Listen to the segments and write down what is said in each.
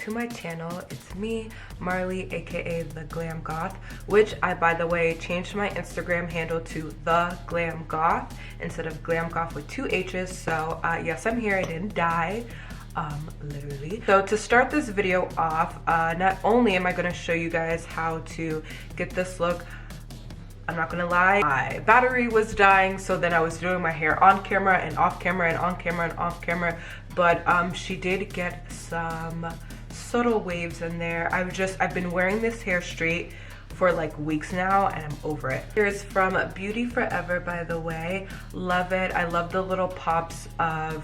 to my channel. It's me, Marley, aka the Glam Goth, which I, by the way, changed my Instagram handle to the Glam Goth instead of Glam Goth with 2 H's. So yes, I'm here. I didn't die. Literally. So to start this video off, not only am I going to show you guys how to get this look, I'm not gonna lie, my battery was dying, so then I was doing my hair on camera and off camera and on camera and off camera, but she did get some subtle waves in there. I've been wearing this hair straight for like weeks now and I'm over it. Here's from Beauty Forever, by the way. Love it. I love the little pops of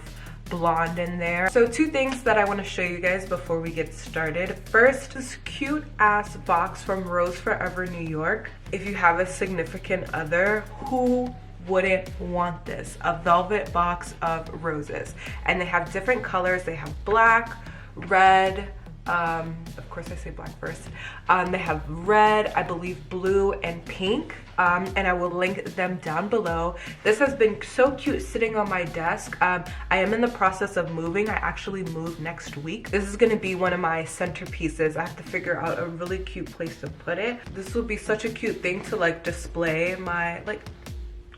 blonde in there. So 2 things that I want to show you guys before we get started. First, this cute ass box from Rose Forever New York. If you have a significant other, who wouldn't want this? A velvet box of roses, and they have different colors. They have black, red, of course I say black first. They have red, I believe blue and pink, and I will link them down below. This has been so cute sitting on my desk. I am in the process of moving. I actually move next week. This is going to be one of my centerpieces. I have to figure out a really cute place to put it. This will be such a cute thing to like display my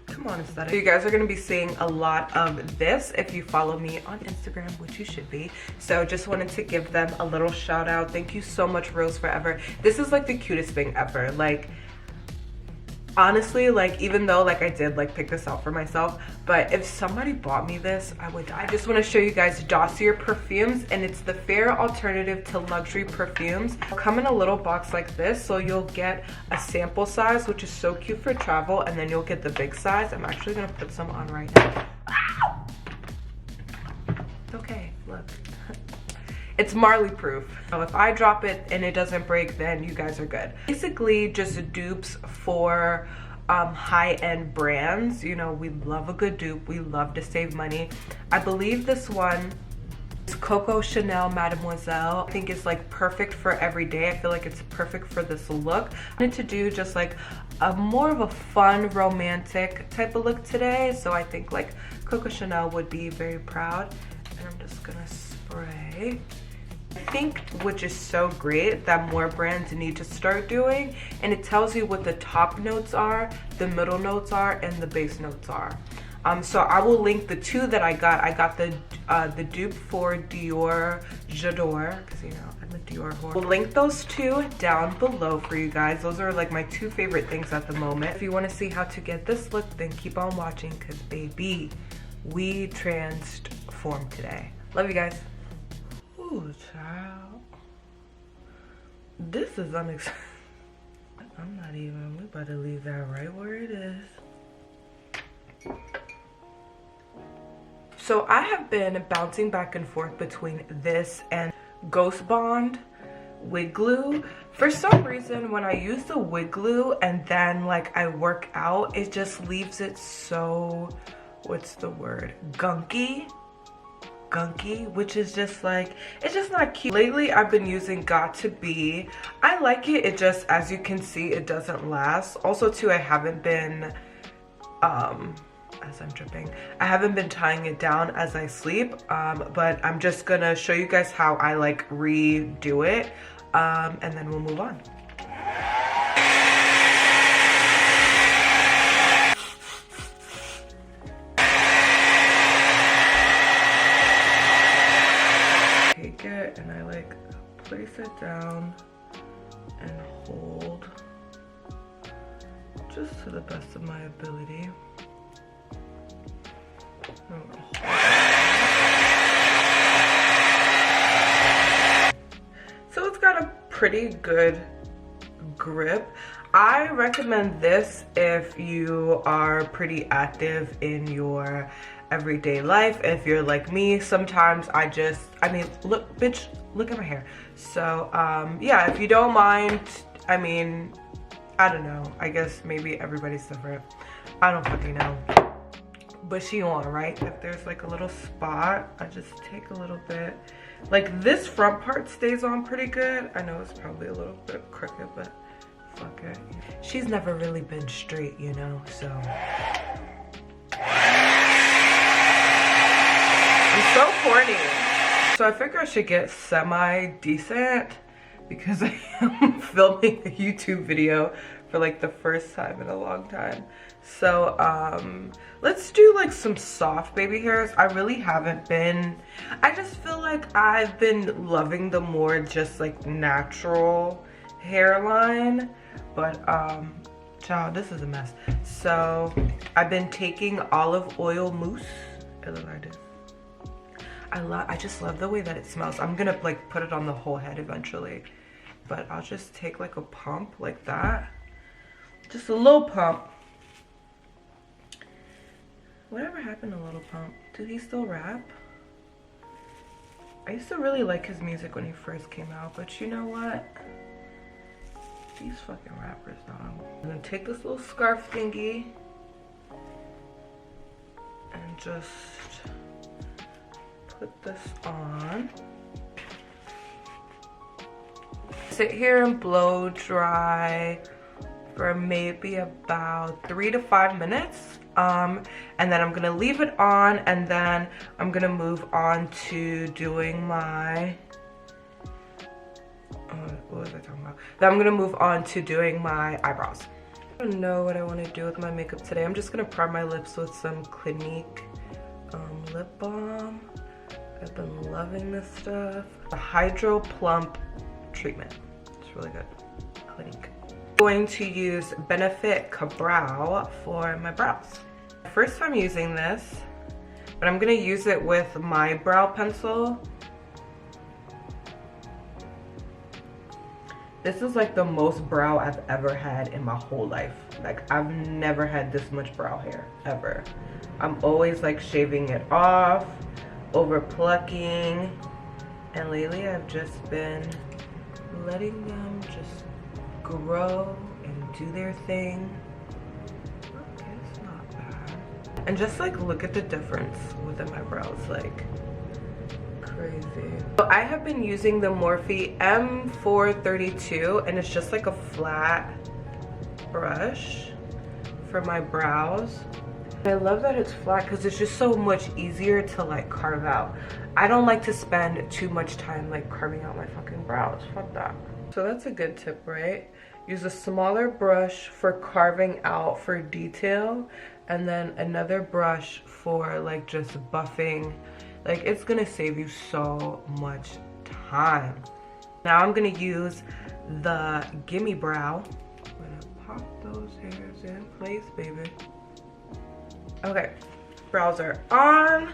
come on, aesthetic. So you guys are going to be seeing a lot of this if you follow me on Instagram, which you should be. So just wanted to give them a little shout out. Thank you so much, Rose Forever. This is like the cutest thing ever. Like, honestly, like, even though like I did like pick this out for myself, but if somebody bought me this, I would die. I just want to show you guys Dossier perfumes, and it's the fair alternative to luxury perfumes. It'll come in a little box like this, so you'll get a sample size, which is so cute for travel, and then you'll get the big size. I'm actually gonna put some on right now. Ow! Okay, look. It's Marley proof. So if I drop it and it doesn't break, then you guys are good. Basically just dupes for high-end brands. You know, we love a good dupe. We love to save money. I believe this one is Coco Chanel Mademoiselle. I think it's like perfect for every day. I feel like it's perfect for this look. I wanted to do just like a more of a fun romantic type of look today, so I think like Coco Chanel would be very proud. And I'm just gonna spray. I think, which is so great, that more brands need to start doing, and it tells you what the top notes are, the middle notes are, and the base notes are. So I will link the 2 that I got. I got the dupe for Dior J'adore, because you know I'm a Dior whore. We'll link those 2 down below for you guys. Those are like my 2 favorite things at the moment. If you want to see how to get this look, then keep on watching, because baby, we transform today. Love you guys. Ooh, child. This is unexpected. I'm not even, we about to leave that right where it is. So I have been bouncing back and forth between this and Ghost Bond wig glue. For some reason, when I use the wig glue and then like I work out, it just leaves it so, what's the word? Gunky, which is just like, it's just not cute. Lately I've been using Got To Be. I like it. It just, as you can see, it doesn't last. Also too, I haven't been as I'm dripping, I haven't been tying it down as I sleep, but I'm just gonna show you guys how I like redo it, and then we'll move on. And I like place it down and hold just to the best of my ability. So it's got a pretty good grip. I recommend this if you are pretty active in your everyday life. If you're like me, sometimes I mean, look, bitch, look at my hair. So yeah, if you don't mind, I mean, I don't know, I guess maybe everybody's different. I don't fucking know. But she on, right? If there's like a little spot, I just take a little bit. Like this front part stays on pretty good. I know it's probably a little bit crooked, but fuck it. She's never really been straight, you know, so. I'm so corny. So I figure I should get semi-decent because I am filming a YouTube video for like the first time in a long time. So let's do like some soft baby hairs. I really haven't been, I just feel like I've been loving the more just like natural hairline, but child, this is a mess. So I've been taking olive oil mousse. It looks like this. I just love the way that it smells. I'm gonna like put it on the whole head eventually, but I'll just take like a pump like that, just a little pump. Whatever happened to Little Pump? Did he still rap? I used to really like his music when he first came out, but you know what? These fucking rappers, dog. I'm gonna take this little scarf thingy and just put this on. Sit here and blow dry for maybe about 3 to 5 minutes. And then I'm gonna leave it on, and then I'm gonna move on to doing my, what was I talking about? Then I'm gonna move on to doing my eyebrows. I don't know what I want to do with my makeup today. I'm just gonna prime my lips with some Clinique lip balm. I've been loving this stuff. The Hydro Plump treatment. It's really good. Clinique. Going to use Benefit Ka-Brow for my brows. First time using this, but I'm gonna use it with my brow pencil. This is like the most brow I've ever had in my whole life. Like, I've never had this much brow hair, ever. I'm always like shaving it off, over plucking, and lately I've just been letting them just grow and do their thing. Okay, it's not bad. And just like look at the difference within my brows, like crazy. So I have been using the Morphe M432, and it's just like a flat brush for my brows. I love that it's flat because it's just so much easier to like carve out. I don't like to spend too much time like carving out my fucking brows. Fuck that. So that's a good tip, right? Use a smaller brush for carving out for detail, and then another brush for like just buffing. Like, it's gonna save you so much time. Now I'm gonna use the Gimme Brow. I'm gonna pop those hairs in place, baby. Okay, brows are on.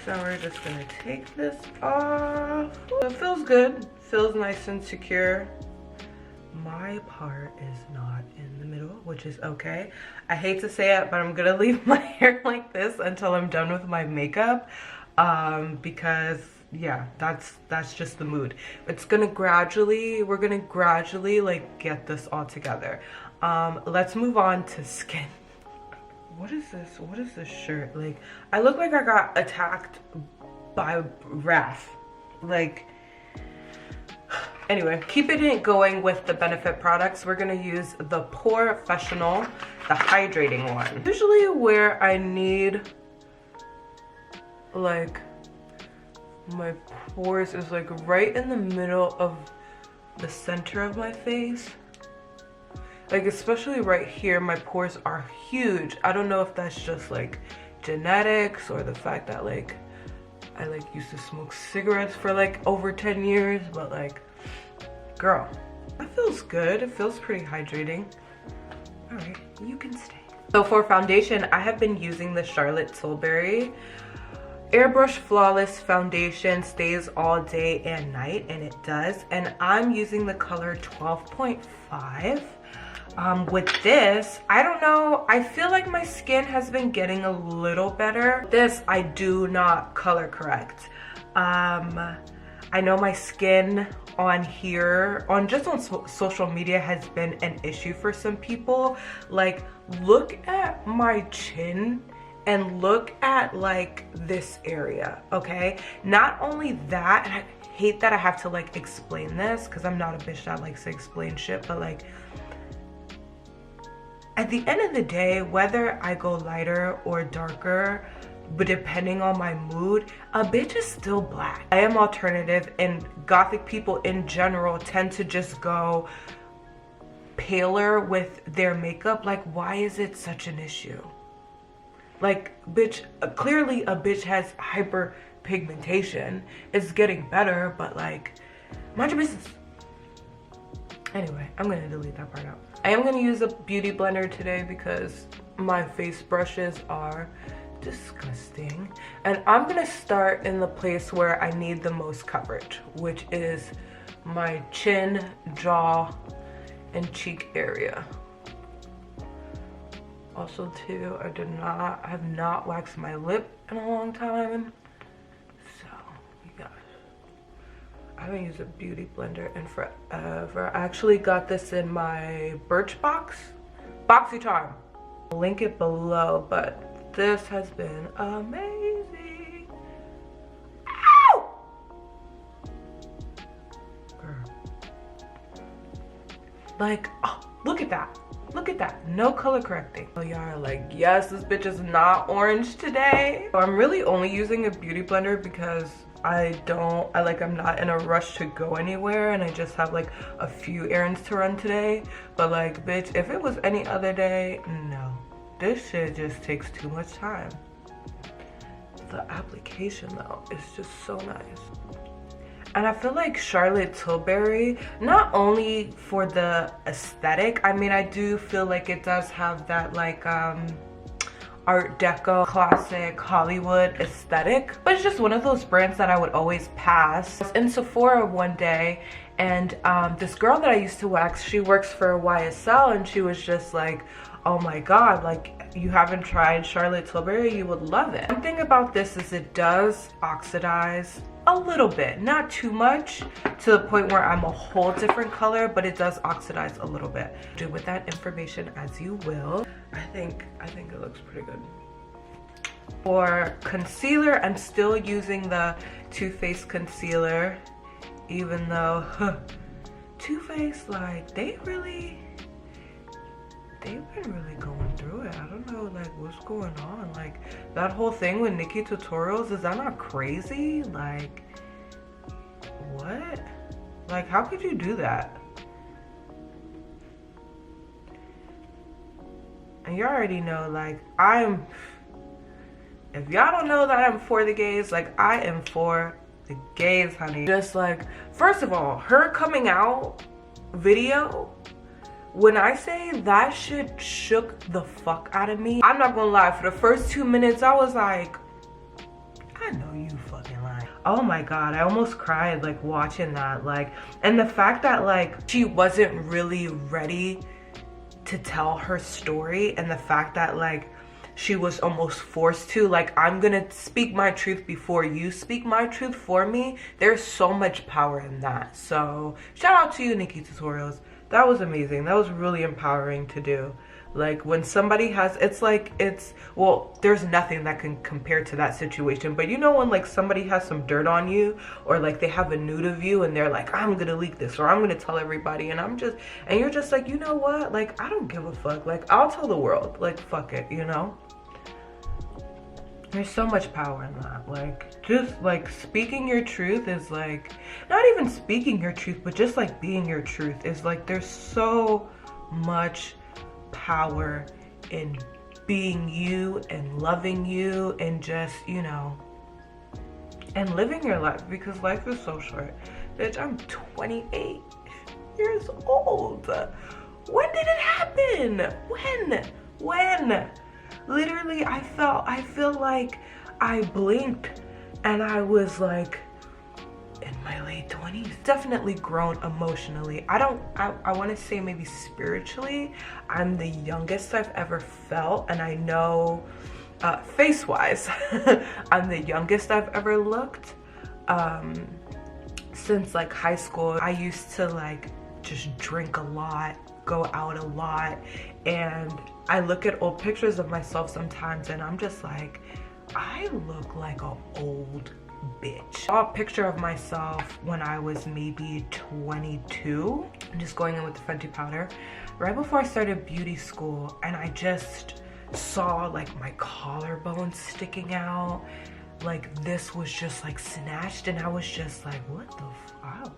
So we're just gonna take this off. It feels good, feels nice and secure. My part is not in the middle, which is okay. I hate to say it, but I'm gonna leave my hair like this until I'm done with my makeup, because yeah, that's just the mood. It's gonna gradually, we're gonna gradually like get this all together. Let's move on to skin. What is this? What is this shirt? Like, I look like I got attacked by wrath. Like, anyway, keeping it going with the Benefit products, we're gonna use the Professional, the hydrating one. Usually where I need, like, my pores is like right in the middle of the center of my face. Like, especially right here, my pores are huge. I don't know if that's just like genetics or the fact that like I like used to smoke cigarettes for like over 10 years, but like, girl, that feels good. It feels pretty hydrating. All right, you can stay. So for foundation, I have been using the Charlotte Tilbury Airbrush Flawless Foundation. Stays all day and night, and it does. And I'm using the color 12.5. With this, I don't know, I feel like my skin has been getting a little better. This, I do not color correct. I know my skin on here, on social media, has been an issue for some people. Like, look at my chin and look at like this area, okay? Not only that, and I hate that I have to like explain this because I'm not a bitch that likes to explain shit, but like, at the end of the day, whether I go lighter or darker, but depending on my mood, a bitch is still black. I am alternative, and gothic people in general tend to just go paler with their makeup. Like, why is it such an issue? Like, bitch, clearly a bitch has hyperpigmentation. It's getting better, but like, mind your business. Anyway, I'm gonna delete that part out. I am gonna use a beauty blender today because my face brushes are disgusting. And I'm gonna start in the place where I need the most coverage, which is my chin, jaw, and cheek area. Also too, I have not waxed my lip in a long time. So, you guys, I haven't used a beauty blender in forever. I actually got this in my Birchbox BoxyCharm. I'll link it below, but this has been amazing. Ow! Girl. Like, oh, look at that. Look at that, no color correcting. Oh, y'all are like, yes, this bitch is not orange today. So I'm really only using a beauty blender because I'm not in a rush to go anywhere, and I just have like a few errands to run today. But like, bitch, if it was any other day, no. This shit just takes too much time. The application though is just so nice. And I feel like Charlotte Tilbury, not only for the aesthetic, I mean, I do feel like it does have that like Art Deco, classic Hollywood aesthetic, but it's just one of those brands that I would always pass. I was in Sephora one day, and this girl that I used to wax, she works for YSL, and she was just like, oh my god, like, you haven't tried Charlotte Tilbury, you would love it. One thing about this is it does oxidize a little bit, not too much to the point where I'm a whole different color, but it does oxidize a little bit. Do with that information as you will. I think it looks pretty good. For concealer, I'm still using the Too Faced concealer, even though Too Faced, like, they've been really going through it. I don't know, like, what's going on. Like, that whole thing with Nikki Tutorials, is that not crazy? Like, what? Like, how could you do that? And you already know, like, if y'all don't know that I'm for the gays, like, I am for the gays, honey. Just like, first of all, her coming out video, when I say that shit shook the fuck out of me, I'm not gonna lie, for the first 2 minutes, I was like, I know you fucking lying. Oh my god, I almost cried, like, watching that, like, and the fact that, like, she wasn't really ready to tell her story, and the fact that, like, she was almost forced to, like, I'm gonna speak my truth before you speak my truth for me. There's so much power in that. So shout out to you, Nikki Tutorials. That was amazing. That was really empowering to do. Like, when somebody has, well, there's nothing that can compare to that situation, but you know when, like, somebody has some dirt on you, or like they have a nude of you and they're like, I'm gonna leak this, or I'm gonna tell everybody, and you're just like, you know what, like, I don't give a fuck, like, I'll tell the world, like, fuck it, you know? There's so much power in that. Like, just like speaking your truth is like, not even speaking your truth, but just like being your truth is like, there's so much power in being you and loving you and just, you know, and living your life, because life is so short. Bitch, I'm 28 years old. When did it happen? When? Literally, I feel like I blinked and I was like in my late 20s. Definitely grown emotionally. I want to say maybe spiritually, I'm the youngest I've ever felt, and I know face-wise, I'm the youngest I've ever looked. Since like high school, I used to like just drink a lot, go out a lot, and I look at old pictures of myself sometimes and I'm just like, I look like an old bitch. I saw a picture of myself when I was maybe 22. I'm just going in with the Fenty powder right before I started beauty school, and I just saw like my collarbone sticking out. Like this was just like snatched, and I was just like, what the fuck?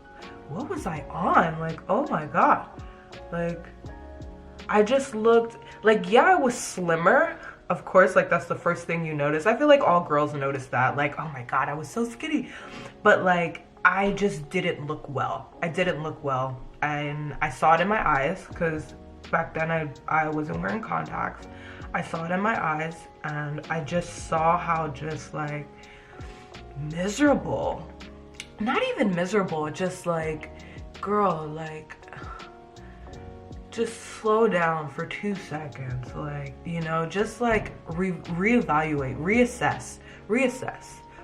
What was I on? Like, oh my god. Like, I just looked like, yeah, I was slimmer. Of course, like that's the first thing you notice. I feel like all girls notice that. Like, oh my god, I was so skinny. But like, I just didn't look well. I didn't look well. And I saw it in my eyes, because back then I wasn't wearing contacts. I saw it in my eyes, and I just saw how just like miserable, not even miserable, just like, girl, like, just slow down for 2 seconds. Like, you know, just like reevaluate, reassess.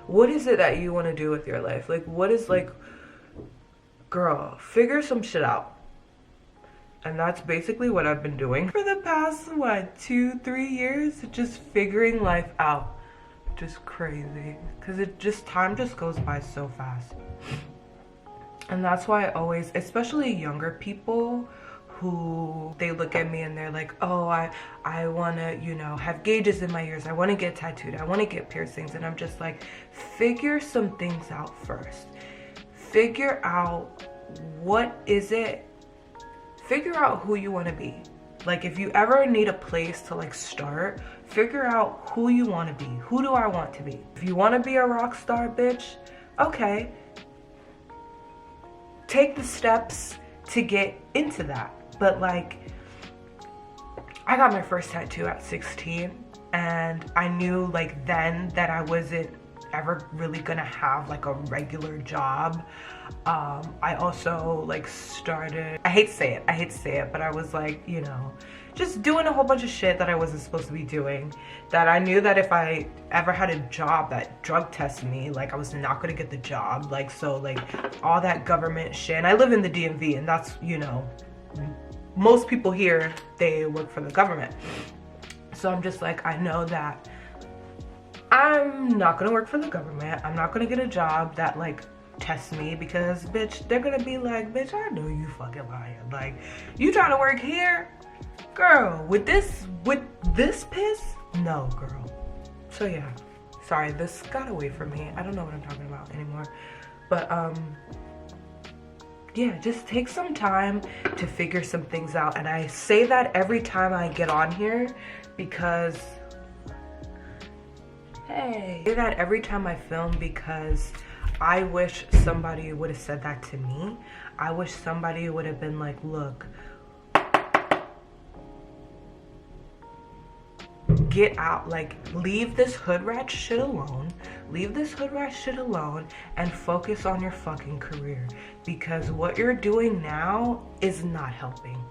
What is it that you want to do with your life? Like, what is, like, girl, figure some shit out. And that's basically what I've been doing for the past, what, 2-3 years? Just figuring life out. Just crazy. Because time just goes by so fast. And that's why I always, especially younger people who, they look at me and they're like, oh, I want to, you know, have gauges in my ears. I want to get tattooed. I want to get piercings. And I'm just like, figure some things out first. Figure out what is it. Figure out who you want to be. Like, if you ever need a place to like start, figure out who you want to be. Who do I want to be? If you want to be a rock star, bitch, okay. Take the steps to get into that. But like, I got my first tattoo at 16, and I knew like then that I wasn't ever really gonna have like a regular job. I also like started, I hate to say it, but I was like, you know, just doing a whole bunch of shit that I wasn't supposed to be doing, that I knew that if I ever had a job that drug tested me, like I was not gonna get the job. Like, so like all that government shit, and I live in the DMV, and that's, you know, most people here, they work for the government. So I'm just like, I know that I'm not gonna work for the government. I'm not gonna get a job that like tests me, because bitch, they're gonna be like, bitch, I know you fucking lying. Like, you trying to work here? Girl, with this piss? No, girl. So yeah, sorry, this got away from me. I don't know what I'm talking about anymore. But yeah, just take some time to figure some things out. And I say that every time I get on here, because hey, I say that every time I film, because I wish somebody would have said that to me. I wish somebody would have been like, look, get out, like, leave this hood rat shit alone. Leave this hood rat shit alone and focus on your fucking career, because what you're doing now is not helping.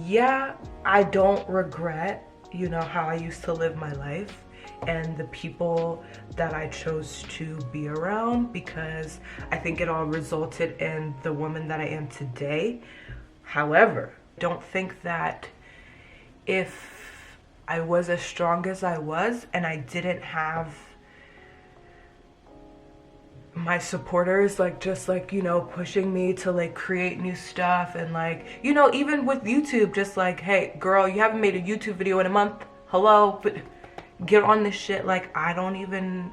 Yeah, I don't regret, you know, how I used to live my life and the people that I chose to be around, because I think it all resulted in the woman that I am today. However, don't think that if I was as strong as I was and I didn't have my supporters like just like, you know, pushing me to like create new stuff, and like, you know, even with YouTube, just like, hey girl, you haven't made a YouTube video in a month, hello, but get on this shit. Like, I don't even,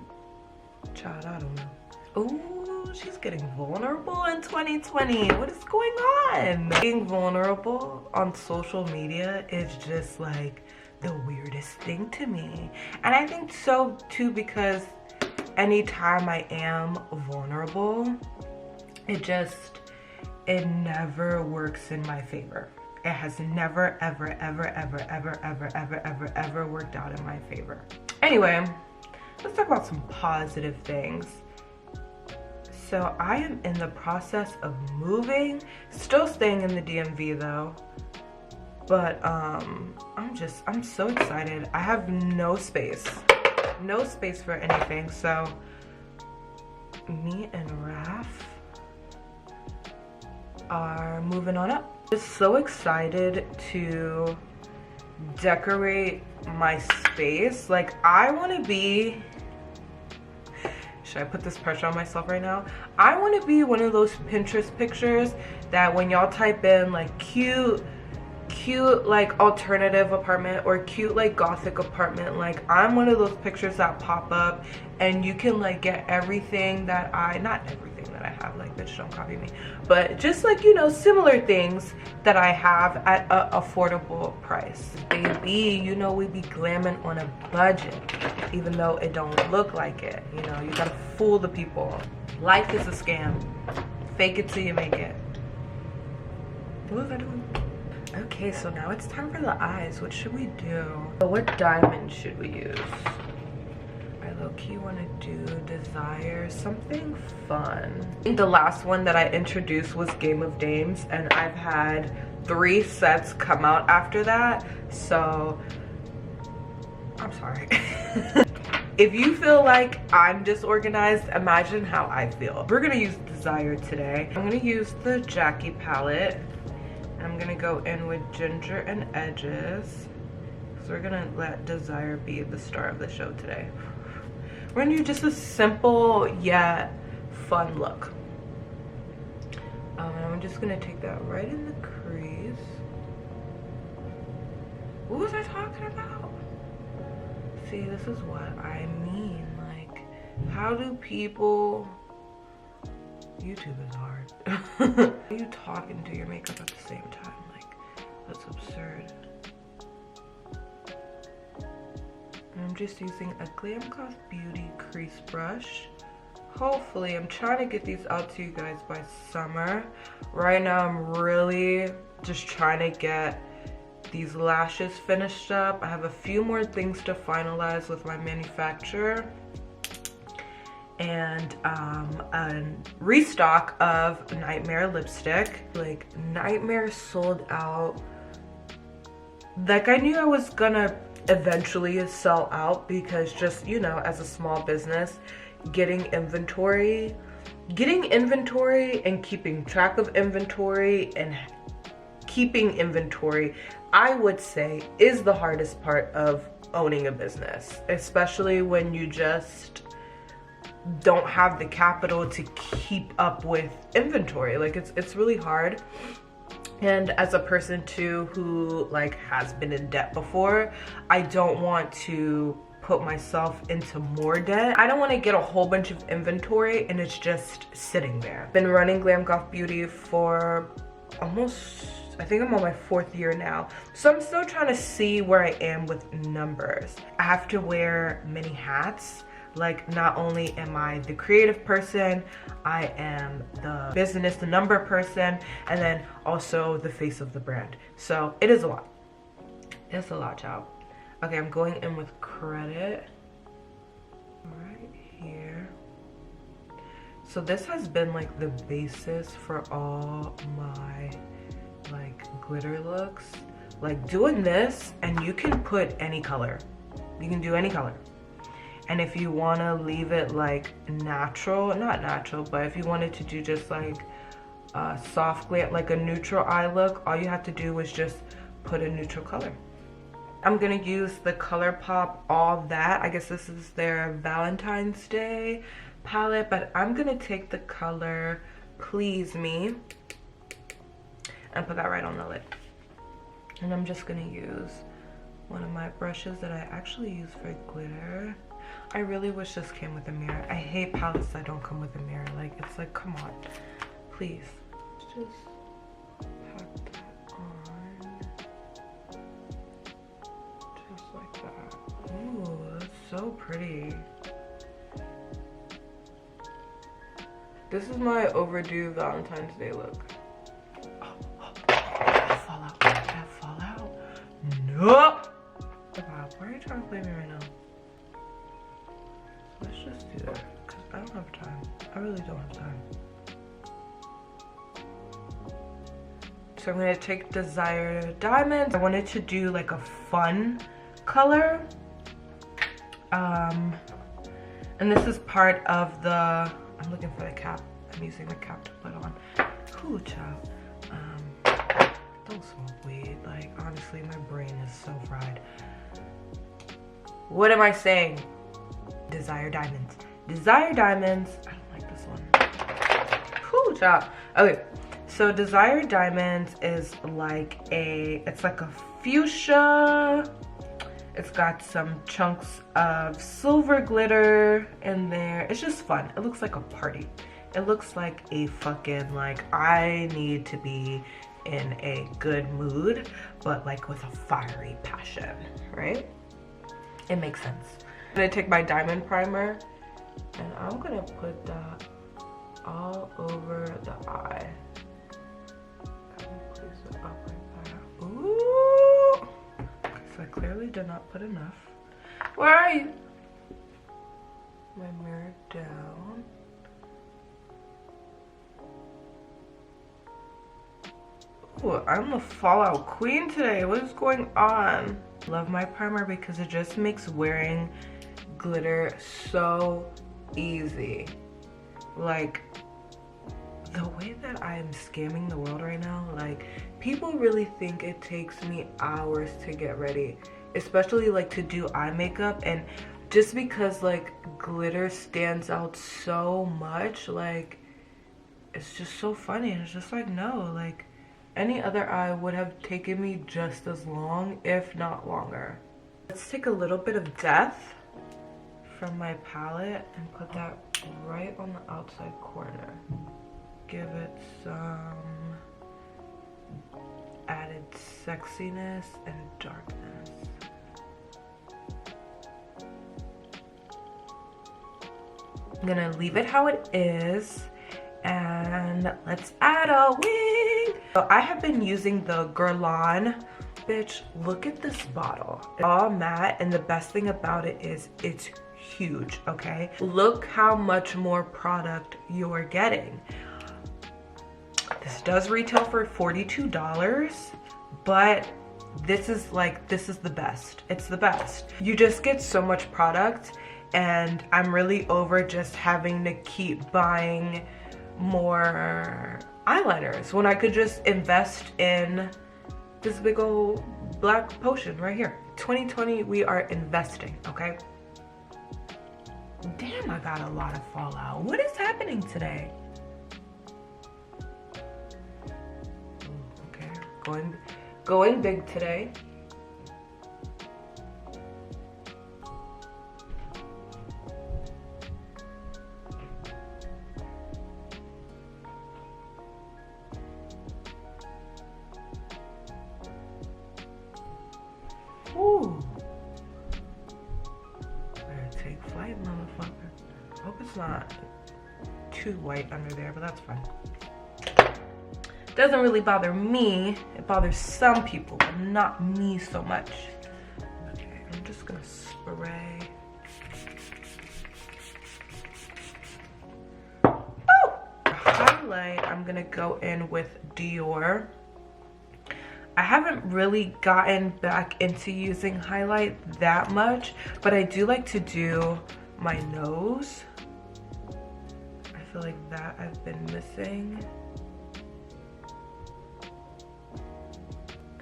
child, I don't know. Ooh, she's getting vulnerable in 2020. What is going on? Being vulnerable on social media is just like the weirdest thing to me. And I think so too, because anytime I am vulnerable, it never works in my favor. It has never, ever, ever, ever, ever, ever, ever, ever, ever worked out in my favor. Anyway, let's talk about some positive things. So I am in the process of moving, still staying in the DMV though. But I'm so excited. I have no space for anything. So me and Raph are moving on up. Just so excited to decorate my space. Like, I want to be, should I put this pressure on myself right now? I want to be one of those Pinterest pictures that when y'all type in like cute cute like alternative apartment or cute like gothic apartment, like I'm one of those pictures that pop up and you can like get everything that not everything that I have, like bitch don't copy me, but just like, you know, similar things that I have at a affordable price. Baby, you know we be glamming on a budget, even though it don't look like it. You know, you gotta fool the people. Life is a scam. Fake it till you make it. What was I doing? Okay, so now it's time for the eyes. What should we do? What diamond should we use? I low-key want to do Desire, something fun. I think the last one that I introduced was Game of Dames, and I've had 3 sets come out after that, so I'm sorry. If you feel like I'm disorganized, imagine how I feel. We're gonna use Desire today. I'm gonna use the Jackie palette. I'm gonna go in with Ginger and Edges. So we're gonna let Desire be the star of the show today. We're gonna do just a simple yet fun look. And I'm just gonna take that right in the crease. What was I talking about? See, this is what I mean. Like, how do people... YouTube is hard. How are you talking to your makeup at the same time? Like, that's absurd. And I'm just using a Glam Beauty crease brush. Hopefully, I'm trying to get these out to you guys by summer. Right now, I'm really just trying to get these lashes finished up. I have a few more things to finalize with my manufacturer. And a restock of Nightmare lipstick. Like, Nightmare sold out. Like, I knew I was gonna eventually sell out because just, you know, as a small business, getting inventory and keeping track of inventory and keeping inventory, I would say, is the hardest part of owning a business, especially when you just don't have the capital to keep up with inventory. Like, it's really hard. And as a person too who like has been in debt before, I don't want to put myself into more debt. I don't want to get a whole bunch of inventory and it's just sitting there. Been running Glam Beauty for almost, I think I'm on my 4th year now. So I'm still trying to see where I am with numbers. I have to wear many hats. Like, not only am I the creative person, I am the business, the number person, and then also the face of the brand. So it is a lot. It's a lot, child. Okay, I'm going in with Credit right here. So this has been like the basis for all my like glitter looks. Like, doing this, and you can put any color. You can do any color. And if you want to leave it like natural, not natural, but if you wanted to do just like soft glam, like a neutral eye look, all you have to do is just put a neutral color. I'm gonna use the ColourPop All That. I guess this is their Valentine's Day palette, but I'm gonna take the color Please Me and put that right on the lid. And I'm just gonna use one of my brushes that I actually use for glitter. I really wish this came with a mirror. I hate palettes that don't come with a mirror. Like, it's like, come on, please. Just pack that on. Just like that. Ooh, that's so pretty. This is my overdue Valentine's Day look. Fallout. That fallout? No! Wow, why are you trying to play me right now? Let's just do that, because I don't have time. I really don't have time. So I'm going to take Desire Diamonds. I wanted to do like a fun color. And this is part of the, I'm looking for the cap. I'm using the cap to put on. Cool, child. Don't smoke weed. Like, honestly, my brain is so fried. What am I saying? Desire Diamonds. Desire Diamonds. I don't like this one. Cool job. Okay, So Desire Diamonds is like it's like a fuchsia. It's got some chunks of silver glitter in there. It's just fun. It looks like a party. It looks like a fucking, like, I need to be in a good mood, but like with a fiery passion, right? It makes sense. I'm gonna take my diamond primer and I'm gonna put that all over the eye. Place it up like that. Ooh! So I clearly did not put enough. Where are you? My mirror down. Ooh, I'm the fallout queen today. What is going on? Love my primer because it just makes wearing glitter so easy. Like, the way that I am scamming the world right now, like, people really think it takes me hours to get ready, especially like to do eye makeup. And just because like glitter stands out so much, like, it's just so funny. And it's just like, no, like, any other eye would have taken me just as long, if not longer. Let's take a little bit of Death from my palette and put that right on the outside corner. Give it some added sexiness and darkness. I'm gonna leave it how it is. And let's add a wing. So I have been using the Grwm. Bitch, look at this bottle. It's all matte, and the best thing about it is it's huge, okay? Look how much more product you're getting. This does retail for $42, but this is the best. It's the best. You just get so much product, and I'm really over just having to keep buying more eyeliners when I could just invest in this big old black potion right here. 2020, we are investing, okay? Damn, I got a lot of fallout. What is happening today? Okay, going big today. Ooh. Better take flight, motherfucker. Hope it's not too white under there, but that's fine. Doesn't really bother me. It bothers some people, but not me so much. Okay, I'm just gonna spray. Oh! Highlight, I'm gonna go in with Dior. I haven't really gotten back into using highlight that much, but I do like to do my nose. I feel like that I've been missing.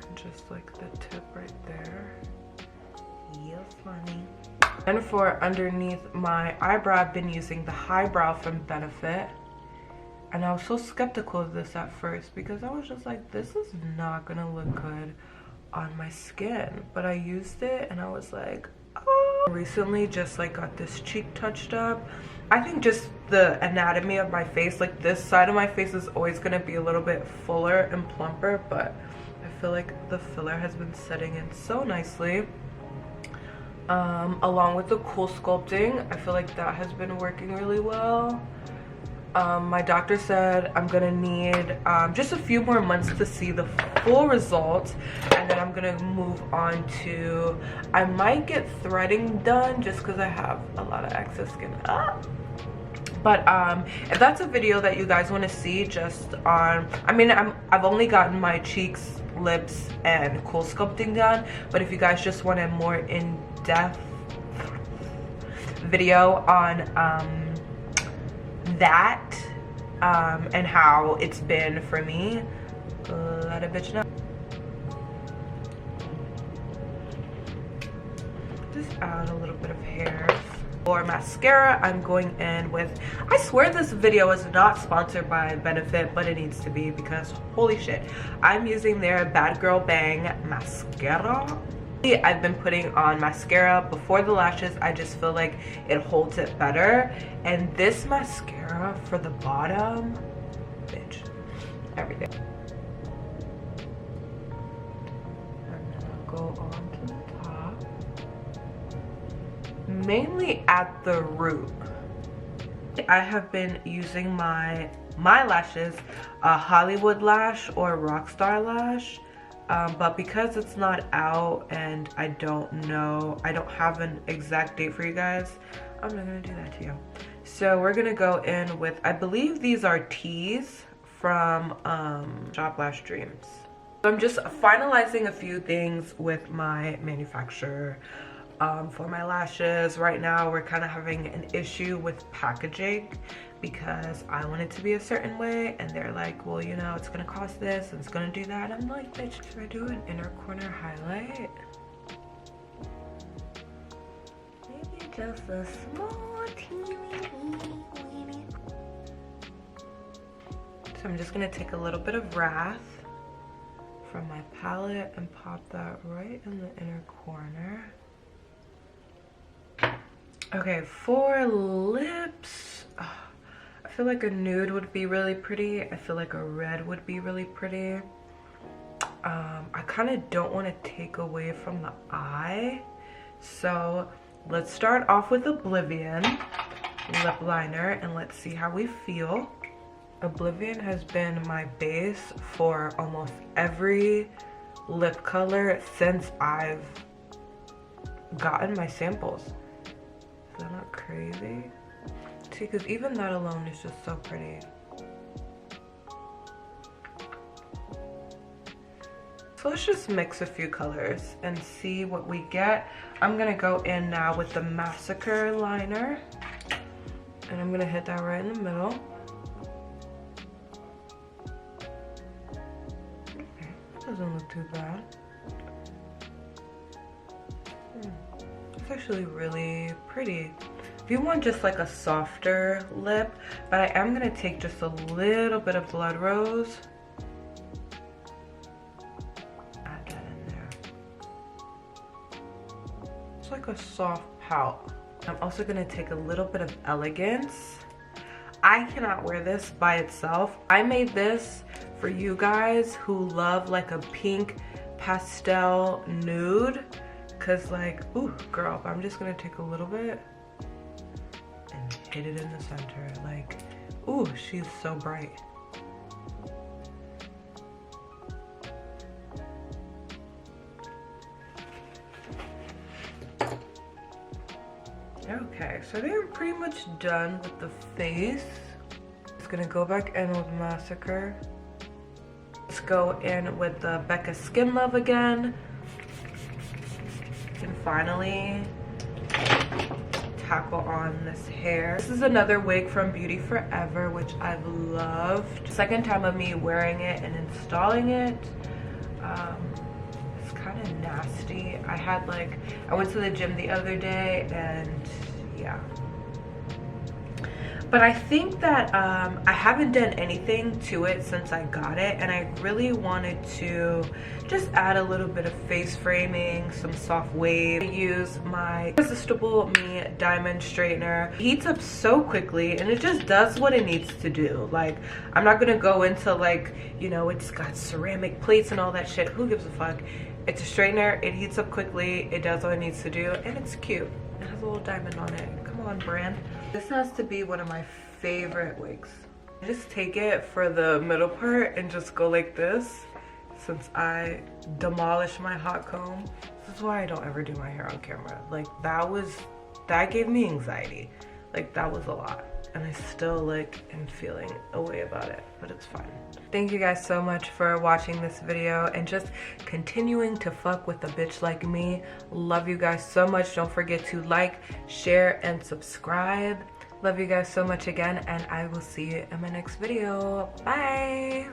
And just like the tip right there. Yes, honey. And for underneath my eyebrow, I've been using the Highbrow from Benefit. And I was so skeptical of this at first because I was just like, this is not gonna look good on my skin. But I used it and I was like, oh. Recently just like got this cheek touched up. I think just the anatomy of my face, like this side of my face is always gonna be a little bit fuller and plumper, but I feel like the filler has been setting in so nicely. Along with the cool sculpting, I feel like that has been working really well. My doctor said I'm gonna need just a few more months to see the full results, and then I'm gonna move on to, I might get threading done just because I have a lot of excess skin. But if that's a video that you guys want to see just on, I mean, I've only gotten my cheeks, lips, and cool sculpting done, but if you guys just want a more in-depth video on that and how it's been for me, let a bitch know. Just add a little bit of hairs. For mascara, I'm going in with, I swear this video is not sponsored by Benefit, but it needs to be because holy shit. I'm using their Bad Girl Bang mascara. I've been putting on mascara before the lashes. I just feel like it holds it better. And this mascara for the bottom, bitch, everything. And then I'll go on to the top. Mainly at the root. I have been using my lashes, Hollywood lash or Rockstar lash. But because it's not out and I don't know, I don't have an exact date for you guys, I'm not gonna do that to you. So we're gonna go in with, I believe these are teas from Shop Lash Dreams. So I'm just finalizing a few things with my manufacturer for my lashes. Right now we're kind of having an issue with packaging because I want it to be a certain way and they're like, well, you know, it's gonna cost this and it's gonna do that. I'm like, bitch, should I do an inner corner highlight? Maybe just a small teeny weeny. So I'm just gonna take a little bit of Wrath from my palette and pop that right in the inner corner. Okay, for lips, I feel like a nude would be really pretty. I feel like a red would be really pretty. I kind of don't want to take away from the eye. So let's start off with Oblivion lip liner and let's see how we feel. Oblivion has been my base for almost every lip color since I've gotten my samples. Is that not crazy? See, because even that alone is just so pretty. So let's just mix a few colors and see what we get. I'm gonna go in now with the Massacre liner and I'm gonna hit that right in the middle. Okay, doesn't look too bad. It's actually really pretty. If you want just like a softer lip, but I am gonna take just a little bit of Blood Rose. Add that in there. It's like a soft pout. I'm also gonna take a little bit of Elegance. I cannot wear this by itself. I made this for you guys who love like a pink pastel nude. Cause like, ooh, girl, I'm just gonna take a little bit and hit it in the center. Like, ooh, she's so bright. Okay, so I think I'm pretty much done with the face. Just gonna go back in with Massacre. Let's go in with the Becca Skin Love again. And finally tackle on this hair. This is another wig from Beauty Forever, which I've loved. Second time of me wearing it and installing it. It's kind of nasty. I went to the gym the other day and yeah. But I think that I haven't done anything to it since I got it, and I really wanted to just add a little bit of face framing, some soft wave. I use my Irresistible Me Diamond Straightener. It heats up so quickly and it just does what it needs to do. Like, I'm not gonna go into like, you know, it's got ceramic plates and all that shit. Who gives a fuck? It's a straightener, it heats up quickly, it does what it needs to do, and it's cute. It has a little diamond on it. Come on, brand. This has to be one of my favorite wigs. I just take it for the middle part and just go like this, since I demolished my hot comb. This is why I don't ever do my hair on camera. Like, that gave me anxiety. Like, that was a lot. And I still like am feeling a way about it, but it's fine. Thank you guys so much for watching this video and just continuing to fuck with a bitch like me. Love you guys so much. Don't forget to like, share, and subscribe. Love you guys so much again, and I will see you in my next video. Bye.